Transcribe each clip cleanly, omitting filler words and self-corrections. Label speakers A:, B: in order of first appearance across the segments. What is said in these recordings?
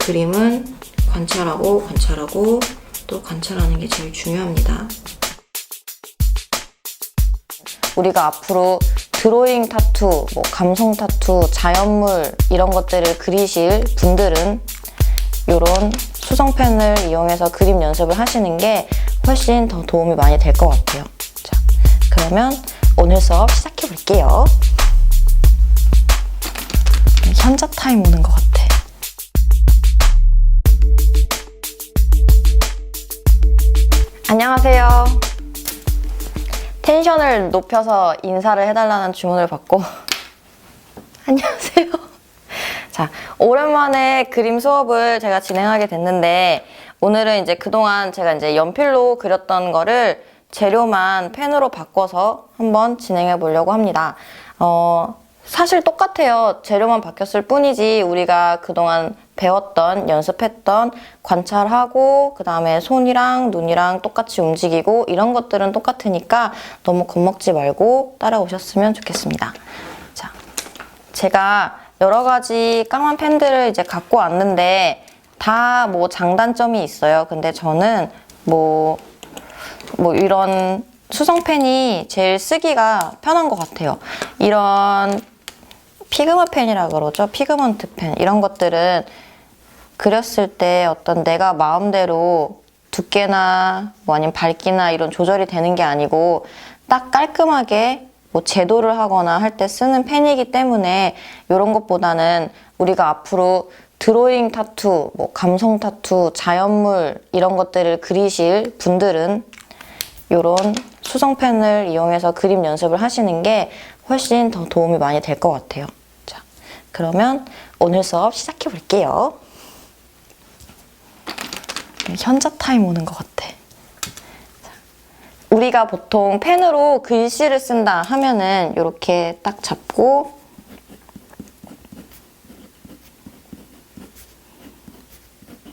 A: 그림은 관찰하고 관찰하고 또 관찰하는 게 제일 중요합니다. 우리가 앞으로 드로잉 타투, 감성 타투, 자연물 이런 것들을 그리실 분들은 이런 수성펜을 이용해서 그림 연습을 하시는 게 훨씬 더 도움이 많이 될 것 같아요. 자, 그러면 오늘 수업 시작해 볼게요. 현자 타임 오는 것 같아. 안녕하세요. 텐션을 높여서 인사를 해달라는 주문을 받고 안녕하세요. 자, 오랜만에 그림 수업을 제가 진행하게 됐는데 오늘은 이제 그동안 제가 이제 연필로 그렸던 거를 재료만 펜으로 바꿔서 한번 진행해 보려고 합니다. 사실 똑같아요. 재료만 바뀌었을 뿐이지 우리가 그동안 배웠던, 연습했던, 관찰하고 그 다음에 손이랑 눈이랑 똑같이 움직이고 이런 것들은 똑같으니까 너무 겁먹지 말고 따라오셨으면 좋겠습니다. 자, 제가 여러 가지 까만 펜들을 이제 갖고 왔는데 다 뭐 장단점이 있어요. 근데 저는 뭐 이런 수성펜이 제일 쓰기가 편한 것 같아요. 이런 피그마 펜이라 그러죠. 피그먼트 펜. 이런 것들은 그렸을 때 어떤 내가 마음대로 두께나 뭐 아니면 밝기나 이런 조절이 되는 게 아니고 딱 깔끔하게 뭐 제도를 하거나 할 때 쓰는 펜이기 때문에 이런 것보다는 우리가 앞으로 드로잉 타투, 감성 타투, 자연물 이런 것들을 그리실 분들은 이런 수성펜을 이용해서 그림 연습을 하시는 게 훨씬 더 도움이 많이 될 것 같아요. 자, 그러면 오늘 수업 시작해 볼게요. 현자 타임 오는 것 같아. 자, 우리가 보통 펜으로 글씨를 쓴다 하면은 이렇게 딱 잡고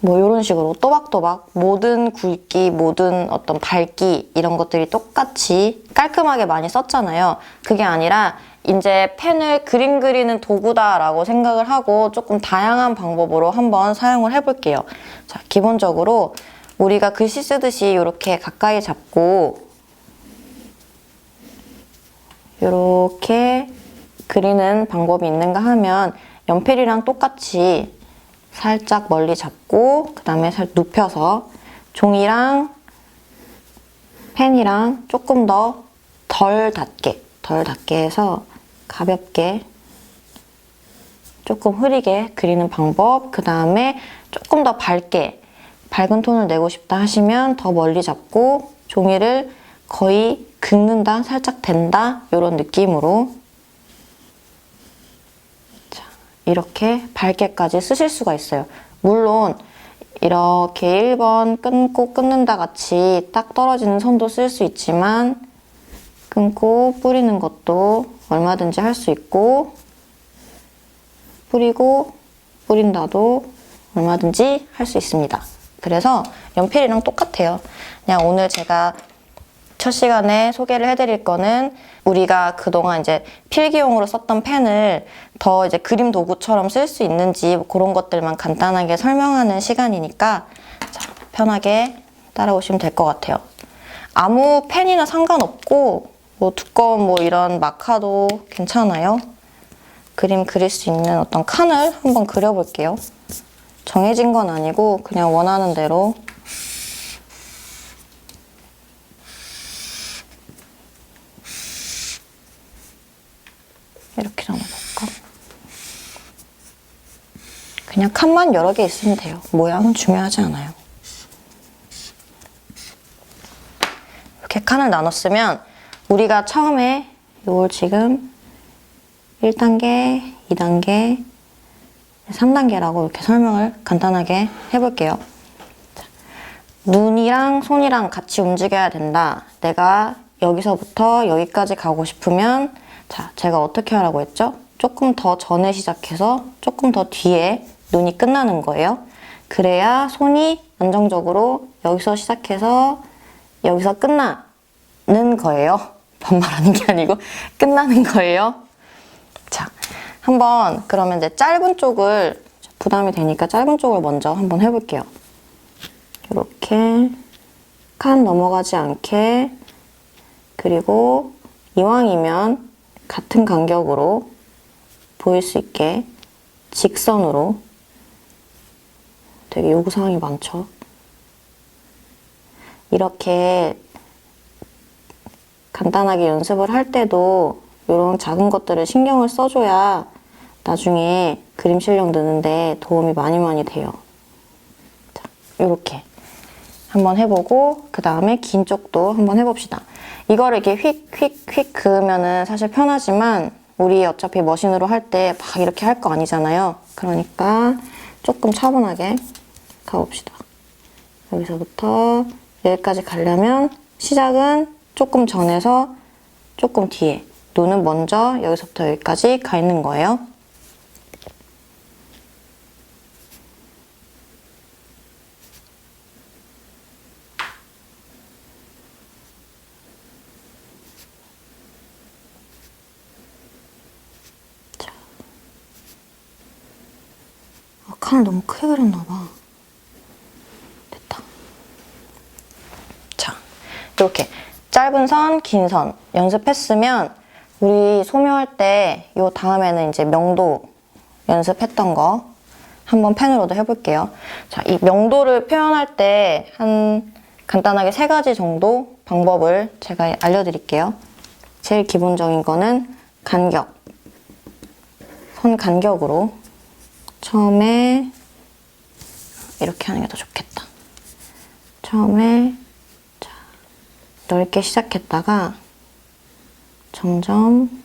A: 이런 식으로 또박또박 모든 굵기, 모든 어떤 밝기 이런 것들이 똑같이 깔끔하게 많이 썼잖아요. 그게 아니라 이제 펜을 그림 그리는 도구다라고 생각을 하고 조금 다양한 방법으로 한번 사용을 해볼게요. 자, 기본적으로 우리가 글씨 쓰듯이 이렇게 가까이 잡고 이렇게 그리는 방법이 있는가 하면 연필이랑 똑같이 살짝 멀리 잡고 그 다음에 살짝 눕혀서 종이랑 펜이랑 조금 더 덜 닿게 해서 가볍게 조금 흐리게 그리는 방법. 그 다음에 조금 더 밝은 톤을 내고 싶다 하시면 더 멀리 잡고 종이를 거의 긁는다, 살짝 댄다 이런 느낌으로 이렇게 밝게까지 쓰실 수가 있어요. 물론 이렇게 1번 끊고 끊는다 같이 딱 떨어지는 선도 쓸 수 있지만 끊고 뿌리는 것도 얼마든지 할 수 있고 뿌리고 뿌린다도 얼마든지 할 수 있습니다. 그래서 연필이랑 똑같아요. 그냥 오늘 제가 첫 시간에 소개를 해드릴 거는 우리가 그동안 이제 필기용으로 썼던 펜을 더 이제 그림 도구처럼 쓸 수 있는지 그런 것들만 간단하게 설명하는 시간이니까 자, 편하게 따라오시면 될 것 같아요. 아무 펜이나 상관없고 두꺼운 이런 마카도 괜찮아요. 그림 그릴 수 있는 어떤 칸을 한번 그려볼게요. 정해진 건 아니고 그냥 원하는 대로 이렇게 잡아볼까? 그냥 칸만 여러 개 있으면 돼요. 모양은 중요하지 않아요. 이렇게 칸을 나눴으면 우리가 처음에 이걸 지금 1단계, 2단계, 3단계라고 이렇게 설명을 간단하게 해볼게요. 자, 눈이랑 손이랑 같이 움직여야 된다. 내가 여기서부터 여기까지 가고 싶으면 자, 제가 어떻게 하라고 했죠? 조금 더 전에 시작해서 조금 더 뒤에 눈이 끝나는 거예요. 그래야 손이 안정적으로 여기서 시작해서 여기서 끝나는 거예요. 반말하는 게 아니고 끝나는 거예요. 자, 한번 그러면 이제 짧은 쪽을 부담이 되니까 짧은 쪽을 먼저 한번 해볼게요. 이렇게 칸 넘어가지 않게, 그리고 이왕이면 같은 간격으로 보일 수 있게 직선으로. 되게 요구사항이 많죠. 이렇게 간단하게 연습을 할 때도 이런 작은 것들을 신경을 써줘야 나중에 그림 실력 느는데 도움이 많이 돼요. 자, 이렇게 한번 해보고 그 다음에 긴 쪽도 한번 해봅시다. 이거를 이렇게 휙휙휙 그으면은 사실 편하지만 우리 어차피 머신으로 할 때 막 이렇게 할 거 아니잖아요. 그러니까 조금 차분하게 가봅시다. 여기서부터 여기까지 가려면 시작은 조금 전에서 조금 뒤에, 눈은 먼저 여기서부터 여기까지 가 있는 거예요. 자. 칸을 너무 크게 그렸나 봐. 됐다. 자, 이렇게 짧은 선, 긴 선 연습했으면 우리 소묘할 때 요 다음에는 이제 명도 연습했던 거 한번 펜으로도 해볼게요. 자, 이 명도를 표현할 때 한 간단하게 3가지 정도 방법을 제가 알려드릴게요. 제일 기본적인 거는 간격. 선 간격으로 처음에 이렇게 하는 게 더 좋겠다. 처음에 자, 넓게 시작했다가 점점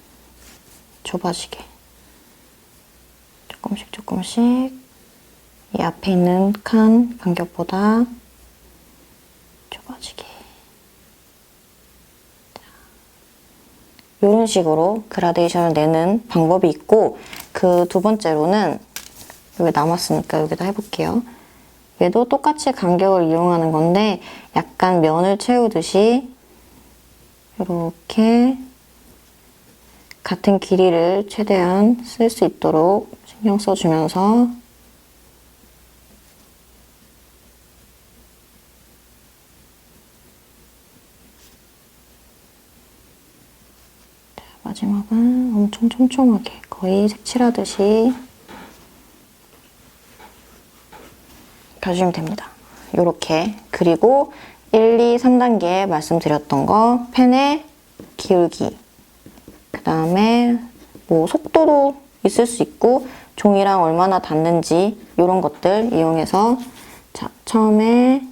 A: 좁아지게 조금씩 이 앞에 있는 칸 간격보다 좁아지게 이런 식으로 그라데이션을 내는 방법이 있고, 그 두 번째로는 여기 남았으니까 여기다 해볼게요. 얘도 똑같이 간격을 이용하는 건데 약간 면을 채우듯이 이렇게 같은 길이를 최대한 쓸 수 있도록 신경 써주면서 마지막은 엄청 촘촘하게 거의 색칠하듯이 펴주시면 됩니다. 요렇게. 그리고 1, 2, 3단계 말씀드렸던 거 펜의 기울기, 그 다음에 뭐 속도도 있을 수 있고 종이랑 얼마나 닿는지 이런 것들 이용해서 자, 처음에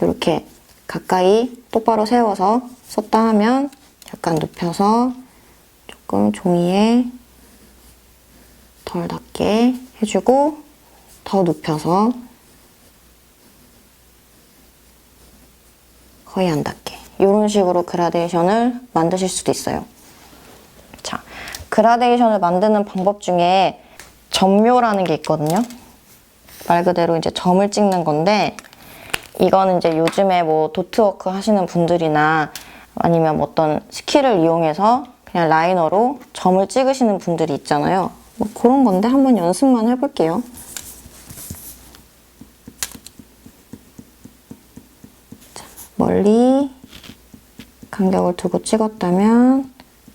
A: 이렇게 가까이 똑바로 세워서 썼다 하면 약간 눕혀서 조금 종이에 덜 닿게 해주고 더 눕혀서 거의 안 닿게, 이런 식으로 그라데이션을 만드실 수도 있어요. 자, 그라데이션을 만드는 방법 중에 점묘라는 게 있거든요. 말 그대로 이제 점을 찍는 건데, 이거는 이제 요즘에 뭐 도트워크 하시는 분들이나 아니면 뭐 어떤 스킬을 이용해서 그냥 라이너로 점을 찍으시는 분들이 있잖아요. 뭐 그런 건데 한번 연습만 해볼게요. 자, 멀리 간격을 두고 찍었다면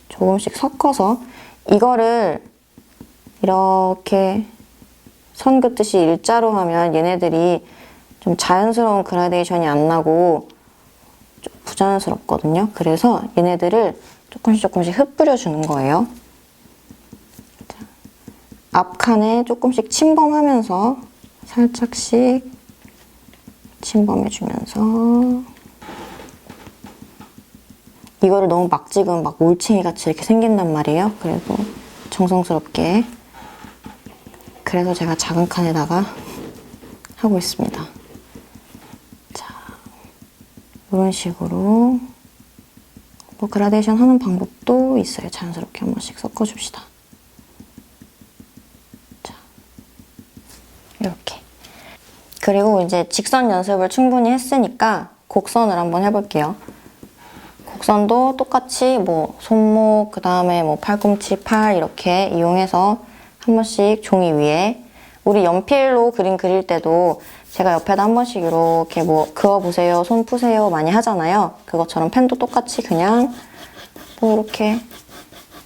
A: 조금씩 섞어서, 이거를 이렇게 선 긋듯이 일자로 하면 얘네들이 좀 자연스러운 그라데이션이 안 나고 좀 부자연스럽거든요. 그래서 얘네들을 조금씩 흩뿌려주는 거예요. 자, 앞칸에 조금씩 침범하면서 살짝씩 침범해주면서, 이거를 너무 막 찍으면 막 올챙이 같이 이렇게 생긴단 말이에요. 그래서 정성스럽게, 그래서 제가 작은 칸에다가 하고 있습니다. 자, 이런 식으로 뭐 그라데이션 하는 방법도 있어요. 자연스럽게 한 번씩 섞어줍시다. 자, 이렇게. 그리고 이제 직선 연습을 충분히 했으니까 곡선을 한번 해볼게요. 곡선도 똑같이 뭐 손목, 그 다음에 뭐 팔꿈치, 팔 이렇게 이용해서 한 번씩 종이 위에, 우리 연필로 그림 그릴 때도 제가 옆에다 한 번씩 이렇게 뭐 그어보세요, 손 푸세요 많이 하잖아요. 그것처럼 펜도 똑같이 그냥 뭐 이렇게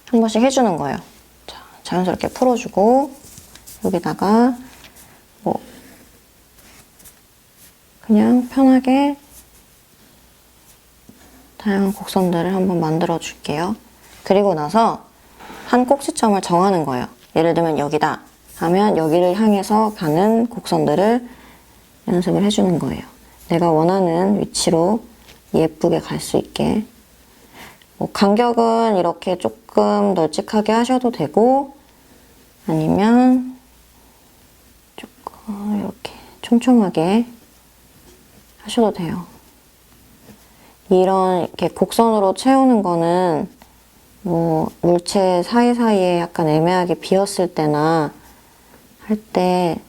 A: 한 번씩 해주는 거예요. 자, 자연스럽게 풀어주고 여기다가 뭐 그냥 편하게 다양한 곡선들을 한번 만들어 줄게요. 그리고 나서 한 꼭지점을 정하는 거예요. 예를 들면 여기다 하면 여기를 향해서 가는 곡선들을 연습을 해주는 거예요. 내가 원하는 위치로 예쁘게 갈 수 있게. 뭐 간격은 이렇게 조금 널찍하게 하셔도 되고 아니면 조금 이렇게 촘촘하게 하셔도 돼요. 이렇게 곡선으로 채우는 거는 뭐 물체 사이사이에 약간 애매하게 비었을 때나 할 때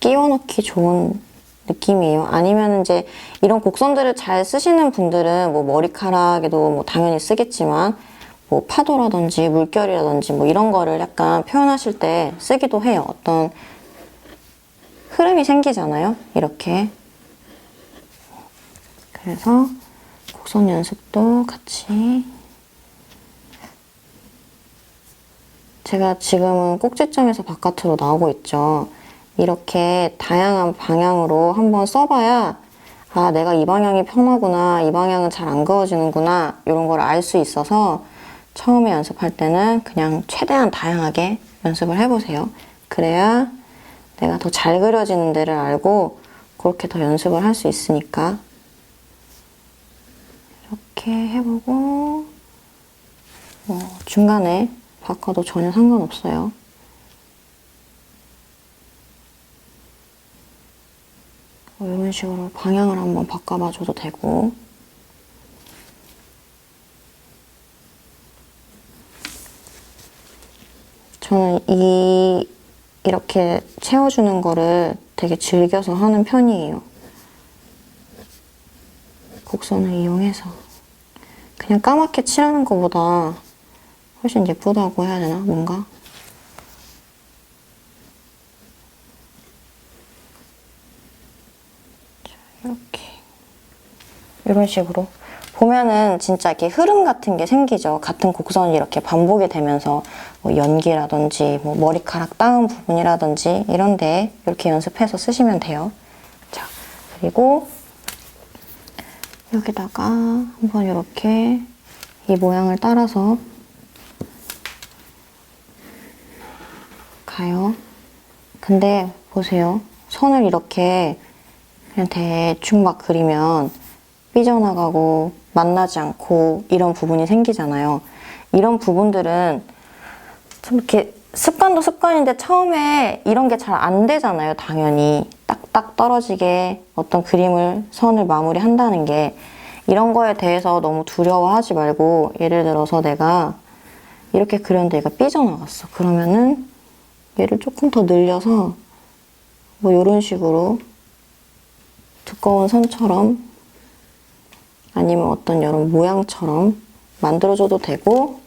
A: 끼워 넣기 좋은 느낌이에요. 아니면 이제 이런 곡선들을 잘 쓰시는 분들은 뭐 머리카락에도 뭐 당연히 쓰겠지만 뭐 파도라든지 물결이라든지 뭐 이런 거를 약간 표현하실 때 쓰기도 해요. 어떤 흐름이 생기잖아요. 이렇게. 그래서 곡선 연습도 같이. 제가 지금은 꼭지점에서 바깥으로 나오고 있죠. 이렇게 다양한 방향으로 한번 써봐야 아, 내가 이 방향이 편하구나, 이 방향은 잘 안 그어지는구나 이런 걸 알 수 있어서 처음에 연습할 때는 그냥 최대한 다양하게 연습을 해보세요. 그래야 내가 더 잘 그려지는 데를 알고 그렇게 더 연습을 할 수 있으니까 이렇게 해보고 뭐 중간에 바꿔도 전혀 상관없어요. 이런 식으로 방향을 한번 바꿔봐줘도 되고 저는 이렇게 채워주는 거를 되게 즐겨서 하는 편이에요. 곡선을 이용해서 그냥 까맣게 칠하는 것보다 훨씬 예쁘다고 해야 되나? 뭔가? 이렇게 이런 식으로 보면은 진짜 이렇게 흐름 같은 게 생기죠. 같은 곡선이 이렇게 반복이 되면서 뭐 연기라든지 뭐 머리카락 닿은 부분이라든지 이런 데 이렇게 연습해서 쓰시면 돼요. 자, 그리고 여기다가 한번 이렇게 이 모양을 따라서 가요. 근데 보세요. 선을 이렇게 그냥 대충 막 그리면 삐져나가고 만나지 않고 이런 부분이 생기잖아요. 이런 부분들은 좀 이렇게 습관도 습관인데 처음에 이런 게 잘 안 되잖아요. 당연히 딱딱 떨어지게 어떤 그림을 선을 마무리한다는 게 이런 거에 대해서 너무 두려워하지 말고 예를 들어서 내가 이렇게 그렸는데 얘가 삐져나갔어. 그러면은 얘를 조금 더 늘려서 뭐 이런 식으로 두꺼운 선처럼 아니면 어떤 이런 모양처럼 만들어줘도 되고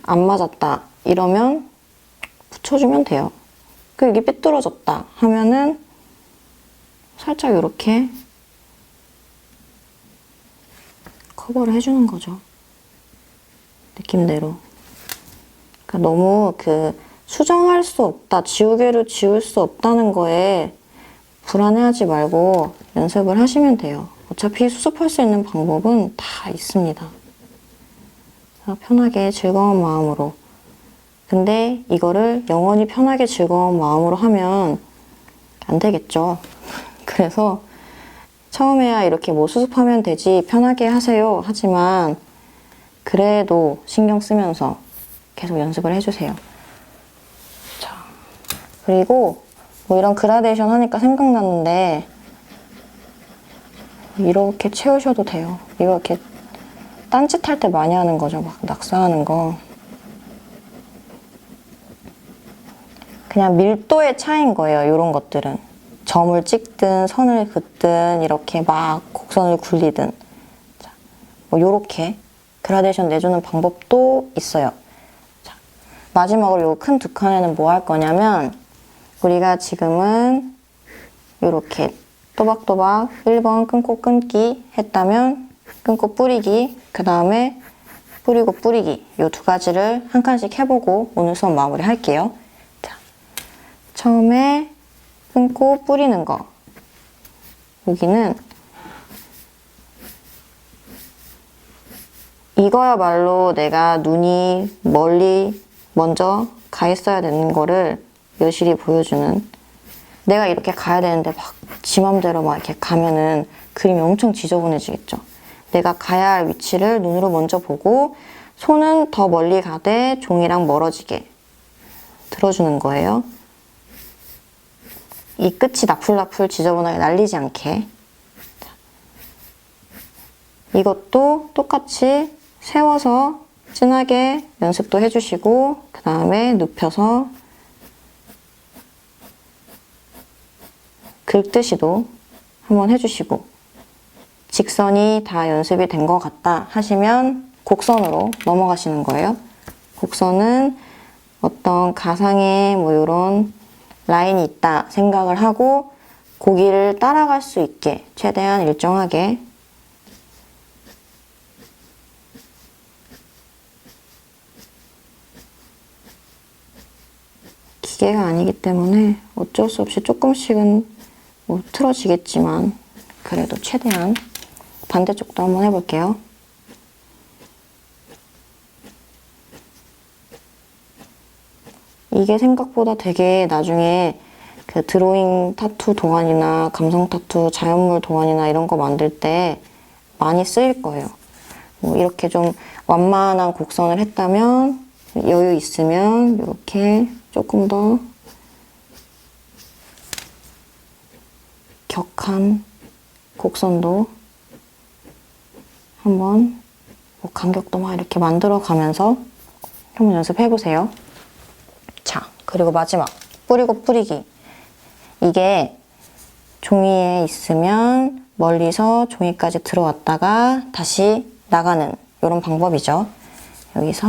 A: 안 맞았다 이러면 붙여주면 돼요. 그 이게 삐뚤어졌다 하면은 살짝 이렇게 커버를 해주는 거죠. 느낌대로. 그러니까 너무 수정할 수 없다, 지우개로 지울 수 없다는 거에 불안해하지 말고 연습을 하시면 돼요. 어차피 수습할 수 있는 방법은 다 있습니다. 편하게 즐거운 마음으로. 근데 이거를 영원히 편하게 즐거운 마음으로 하면 안 되겠죠. 그래서 처음에야 이렇게 뭐 수습하면 되지 편하게 하세요 하지만 그래도 신경 쓰면서 계속 연습을 해주세요. 자, 그리고 뭐 이런 그라데이션 하니까 생각났는데 이렇게 채우셔도 돼요. 이거 이렇게 딴짓할 때 많이 하는 거죠. 막 낙서하는 거. 그냥 밀도의 차이인 거예요. 이런 것들은. 점을 찍든 선을 긋든 이렇게 막 곡선을 굴리든 뭐 이렇게 그라데이션 내주는 방법도 있어요. 자, 마지막으로 요 큰 두 칸에는 뭐 할 거냐면 우리가 지금은 이렇게 또박또박 1번 끊고 끊기 했다면 끊고 뿌리기, 그 다음에 뿌리고 뿌리기 요 두 가지를 한 칸씩 해보고 오늘 수업 마무리 할게요. 자, 처음에 끊고 뿌리는 거. 여기는 이거야말로 내가 눈이 멀리 먼저 가 있어야 되는 거를 여실히 보여주는, 내가 이렇게 가야 되는데 막 지 맘대로 막 이렇게 가면은 그림이 엄청 지저분해지겠죠. 내가 가야 할 위치를 눈으로 먼저 보고 손은 더 멀리 가되 종이랑 멀어지게 들어주는 거예요. 이 끝이 나풀나풀 지저분하게 날리지 않게. 이것도 똑같이 세워서 진하게 연습도 해주시고 그 다음에 눕혀서 긁듯이도 한번 해주시고, 직선이 다 연습이 된 것 같다 하시면 곡선으로 넘어가시는 거예요. 곡선은 어떤 가상의 뭐 이런 라인이 있다 생각을 하고 고기를 따라갈 수 있게 최대한 일정하게 기계가 아니기 때문에 어쩔 수 없이 조금씩은 뭐 틀어지겠지만 그래도 최대한 반대쪽도 한번 해볼게요. 이게 생각보다 되게 나중에 그 드로잉 타투 동안이나 감성 타투 자연물 동안이나 이런 거 만들 때 많이 쓰일 거예요. 뭐 이렇게 좀 완만한 곡선을 했다면 여유 있으면 이렇게 조금 더 격한 곡선도 한번 뭐 간격도 막 이렇게 만들어 가면서 한번 연습해 보세요. 자, 그리고 마지막 뿌리고 뿌리기. 이게 종이에 있으면 멀리서 종이까지 들어왔다가 다시 나가는 이런 방법이죠. 여기서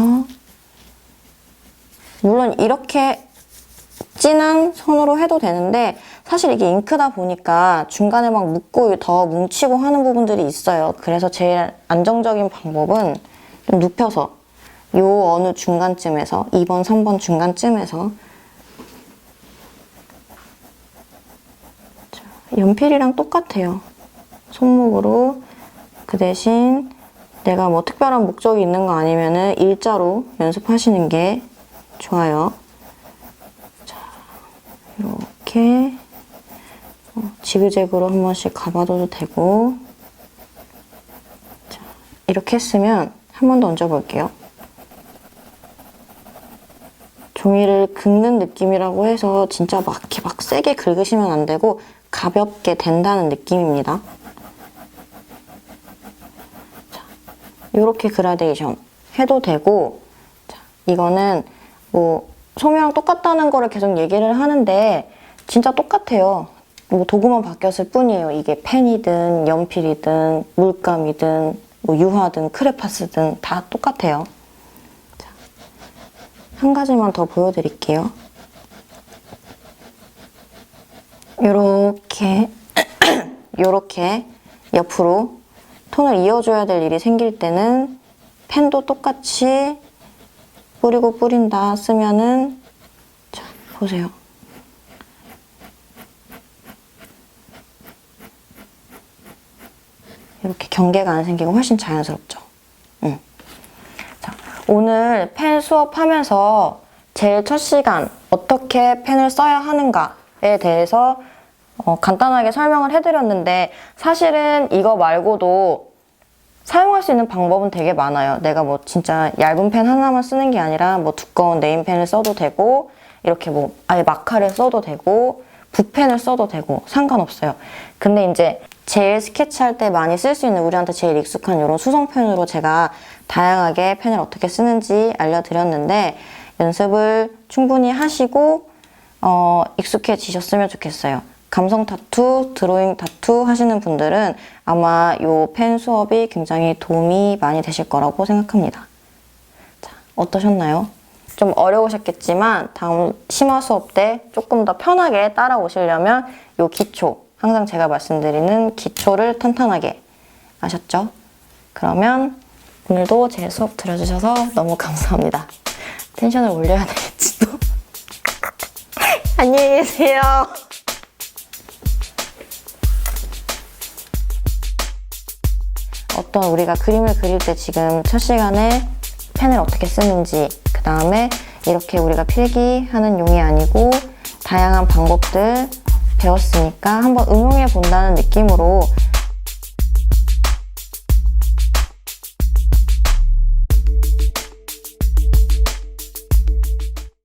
A: 물론 이렇게 진한 선으로 해도 되는데 사실 이게 잉크다 보니까 중간에 막 묶고 더 뭉치고 하는 부분들이 있어요. 그래서 제일 안정적인 방법은 좀 눕혀서 요 어느 중간쯤에서 2번, 3번 중간쯤에서 자, 연필이랑 똑같아요. 손목으로 그 대신 내가 뭐 특별한 목적이 있는 거 아니면은 일자로 연습하시는 게 좋아요. 자, 이렇게 지그재그로 한 번씩 가봐도 되고, 자, 이렇게 했으면 한 번 더 얹어볼게요. 종이를 긁는 느낌이라고 해서 진짜 막 이렇게 막 세게 긁으시면 안 되고 가볍게 된다는 느낌입니다. 자, 이렇게 그라데이션 해도 되고, 자, 이거는 뭐 소묘랑 똑같다는 거를 계속 얘기를 하는데 진짜 똑같아요. 뭐 도구만 바뀌었을 뿐이에요. 이게 펜이든 연필이든 물감이든 뭐 유화든 크레파스든 다 똑같아요. 자, 한 가지만 더 보여드릴게요. 요렇게 요렇게 옆으로 톤을 이어줘야 될 일이 생길 때는 펜도 똑같이 뿌리고 뿌린다 쓰면은, 자, 보세요. 이렇게 경계가 안 생기고 훨씬 자연스럽죠. 자, 오늘 펜 수업하면서 제일 첫 시간 어떻게 펜을 써야 하는가에 대해서 간단하게 설명을 해드렸는데 사실은 이거 말고도 사용할 수 있는 방법은 되게 많아요. 내가 뭐 진짜 얇은 펜 하나만 쓰는 게 아니라 뭐 두꺼운 네임펜을 써도 되고 이렇게 뭐 아예 마카를 써도 되고 붓펜을 써도 되고 상관없어요. 근데 이제 제일 스케치할 때 많이 쓸 수 있는 우리한테 제일 익숙한 이런 수성펜으로 제가 다양하게 펜을 어떻게 쓰는지 알려드렸는데 연습을 충분히 하시고 익숙해지셨으면 좋겠어요. 감성 타투, 드로잉 타투 하시는 분들은 아마 이 펜 수업이 굉장히 도움이 많이 되실 거라고 생각합니다. 자, 어떠셨나요? 좀 어려우셨겠지만 다음 심화 수업 때 조금 더 편하게 따라오시려면 요 기초, 항상 제가 말씀드리는 기초를 탄탄하게 아셨죠? 그러면 오늘도 제 수업 들어주셔서 너무 감사합니다. 텐션을 올려야 되겠지 또. 안녕히 계세요. 어떤 우리가 그림을 그릴 때 지금 첫 시간에 펜을 어떻게 쓰는지, 그 다음에 이렇게 우리가 필기하는 용이 아니고 다양한 방법들 배웠으니까 한번 응용해 본다는 느낌으로